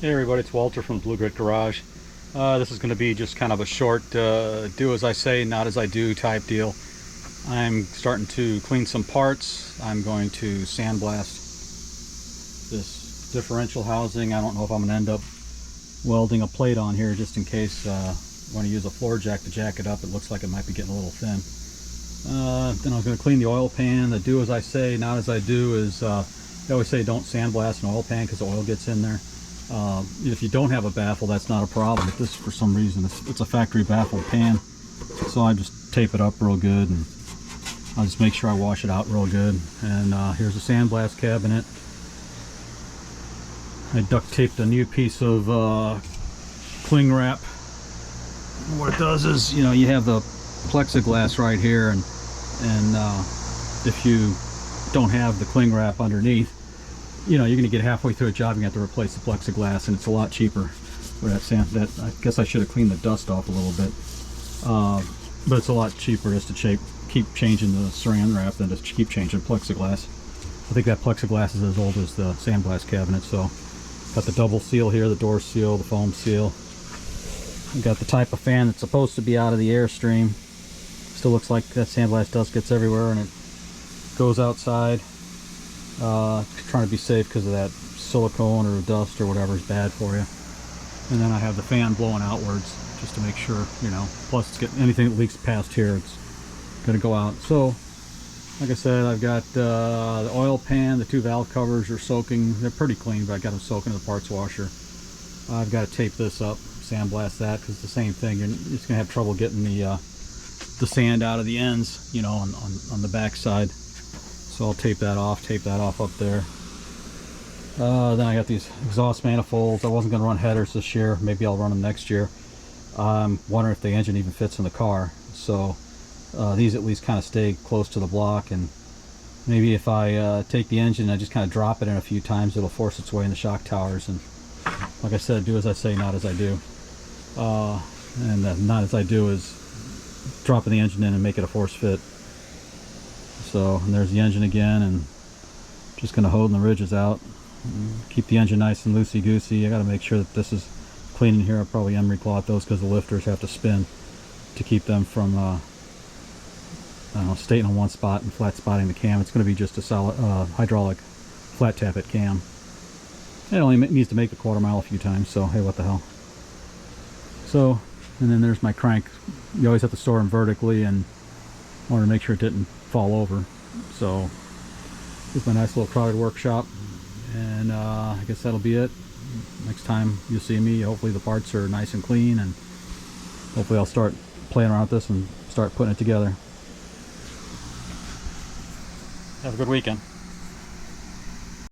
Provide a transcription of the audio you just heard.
Hey everybody, it's Walter from Blu-Grit Garage. This is going to be just kind of a short do as I say, not as I do type deal. I'm starting to clean some parts. I'm going to sandblast this differential housing. I don't know if I'm going to end up welding a plate on here just in case I want to use a floor jack to jack it up. It looks like it might be getting a little thin. Then I'm going to clean the oil pan. The do as I say, not as I do is they always say don't sandblast an oil pan because the oil gets in there. If you don't have a baffle, that's not a problem. But this, for some reason, it's a factory baffled pan, so I just tape it up real good, and I'll just make sure I wash it out real good. And here's a sandblast cabinet. I duct taped a new piece of cling wrap. What it does is, you know, you have the plexiglass right here, and if you don't have the cling wrap underneath, you know, you're going to get halfway through a job, you're going to have to replace the plexiglass, and it's a lot cheaper for that I guess I should have cleaned the dust off a little bit, but it's a lot cheaper just to keep changing the saran wrap than to keep changing plexiglass. I think that plexiglass is as old as the sandblast cabinet. So got the double seal here, the door seal, the foam seal. I've got the type of fan that's supposed to be out of the airstream. Still looks like that sandblast dust gets everywhere and it goes outside. Trying to be safe because of that silicone or dust or whatever is bad for you. And then I have the fan blowing outwards just to make sure, you know, plus it's getting anything that leaks past here, it's going to go out. So like I said, I've got the oil pan, the two valve covers are soaking. They're pretty clean, but I got them soaking in the parts washer. I've got to tape this up, sandblast that, because it's the same thing. You're just going to have trouble getting the sand out of the ends, you know, on the back side. So I'll tape that off up there. Then I got these exhaust manifolds. I wasn't going to run headers this year. Maybe I'll run them next year. I'm wondering if the engine even fits in the car. So these at least kind of stay close to the block, and maybe if I take the engine and I just kind of drop it in a few times, it'll force its way in the shock towers. And like I said, do as I say, not as I do. And not as I do is dropping the engine in and make it a force fit. So, and there's the engine again, and just going to hold the ridges out. Keep the engine nice and loosey-goosey. I got to make sure that this is clean in here. I'll probably emery cloth those because the lifters have to spin to keep them from I don't know, staying on one spot and flat spotting the cam. It's going to be just a solid hydraulic flat tappet cam. It only needs to make the quarter mile a few times, so hey, what the hell. So, and then there's my crank. You always have to store them vertically, and wanted to make sure it didn't fall over. So here's my nice little crowded workshop, and I guess that'll be it. Next time you see me, hopefully the parts are nice and clean, and hopefully I'll start playing around with this and start putting it together. Have a good weekend.